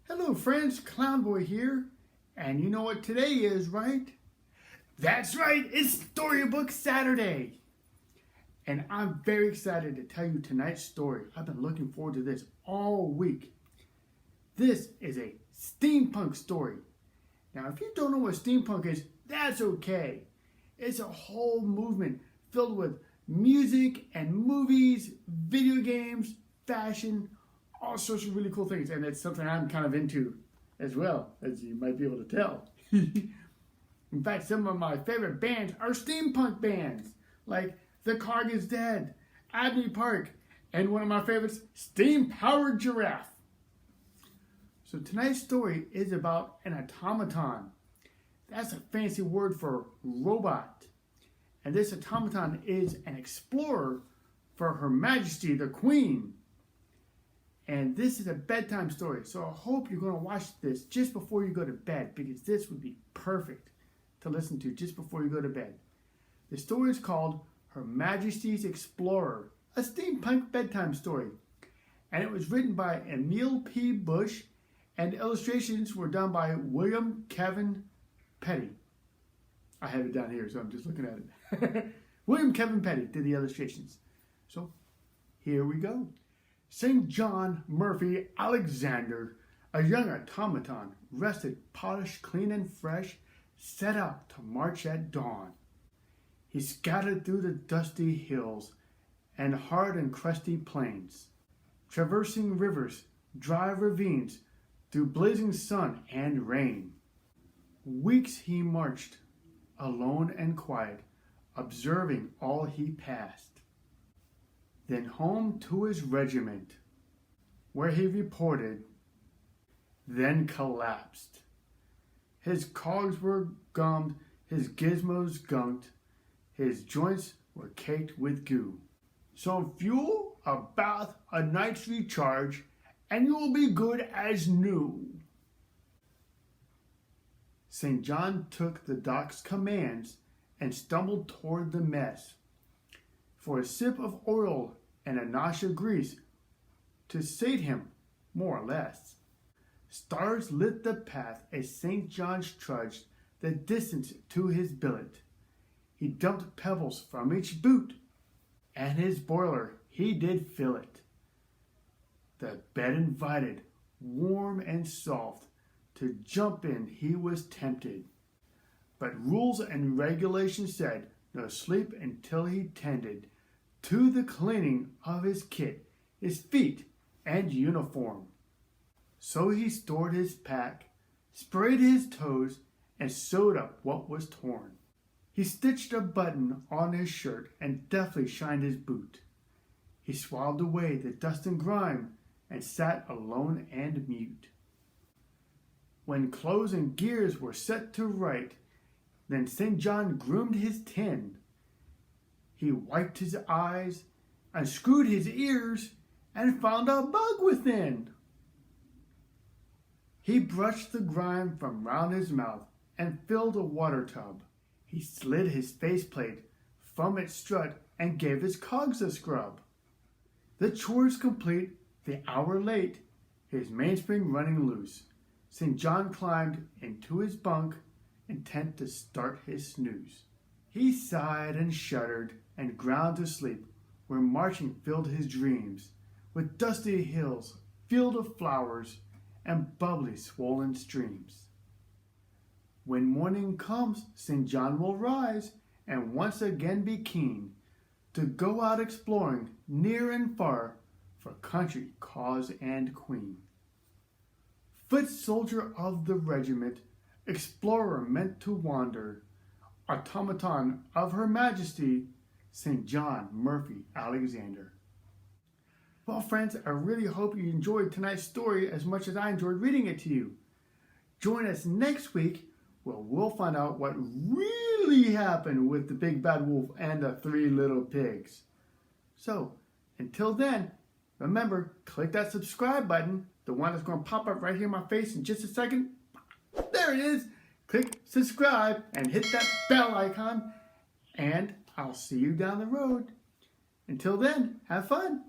Hello friends, Clownboy here, and you know what today is, right? That's right, it's Storybook Saturday! And I'm very excited to tell you tonight's story. I've been looking forward to this all week. This is a steampunk story. Now if you don't know what steampunk is, that's okay. It's a whole movement filled with music and movies, video games, fashion, all sorts of really cool things, and it's something I'm kind of into as well, as you might be able to tell. In fact, some of my favorite bands are steampunk bands, like The Carg is Dead, Abney Park, and one of my favorites, Steam Powered Giraffe. So tonight's story is about an automaton. That's a fancy word for robot. And this automaton is an explorer for Her Majesty, the Queen. And this is a bedtime story, so I hope you're going to watch this just before you go to bed, because this would be perfect to listen to just before you go to bed. The story is called Her Majesty's Explorer, a steampunk bedtime story. And it was written by Emilie P. Bush, and illustrations were done by William Kevin Petty. I have it down here, so I'm just looking at it. William Kevin Petty did the illustrations. So here we go. St. John Murphy Alexander, a young automaton, rested, polished, clean and fresh, set out to march at dawn. He scattered through the dusty hills and hard and crusty plains, traversing rivers, dry ravines, through blazing sun and rain. Weeks he marched, alone and quiet, observing all he passed. Then home to his regiment, where he reported, then collapsed. His cogs were gummed, his gizmos gunked, his joints were caked with goo. Some fuel, a bath, a night's recharge, and you will be good as new. St. John took the doc's commands and stumbled toward the mess, for a sip of oil and a nosh of grease to sate him, more or less. Stars lit the path as St. John's trudged the distance to his billet. He dumped pebbles from each boot, and his boiler he did fill it. The bed invited, warm and soft, to jump in he was tempted. But rules and regulations said no sleep until he tended to the cleaning of his kit, his feet, and uniform. So he stored his pack, sprayed his toes, and sewed up what was torn. He stitched a button on his shirt and deftly shined his boot. He swabbled away the dust and grime and sat alone and mute. When clothes and gears were set to right, then St. John groomed his tin. He wiped his eyes, unscrewed his ears, and found a bug within. He brushed the grime from round his mouth and filled a water tub. He slid his faceplate from its strut and gave his cogs a scrub. The chores complete, the hour late, his mainspring running loose, St. John climbed into his bunk, intent to start his snooze. He sighed and shuddered and ground to sleep, where marching filled his dreams, with dusty hills, field of flowers, and bubbly swollen streams. When morning comes, St. John will rise, and once again be keen to go out exploring near and far for country, cause, and queen. Foot soldier of the regiment, explorer meant to wander, automaton of Her Majesty, St. John Murphy Alexander. Well, friends, I really hope you enjoyed tonight's story as much as I enjoyed reading it to you. Join us next week Well, we'll find out what really happened with the big bad wolf and the 3 little pigs. So, until then, remember, click that subscribe button, the one that's going to pop up right here in my face in just a second. There it is. Click subscribe and hit that bell icon, and I'll see you down the road. Until then, have fun.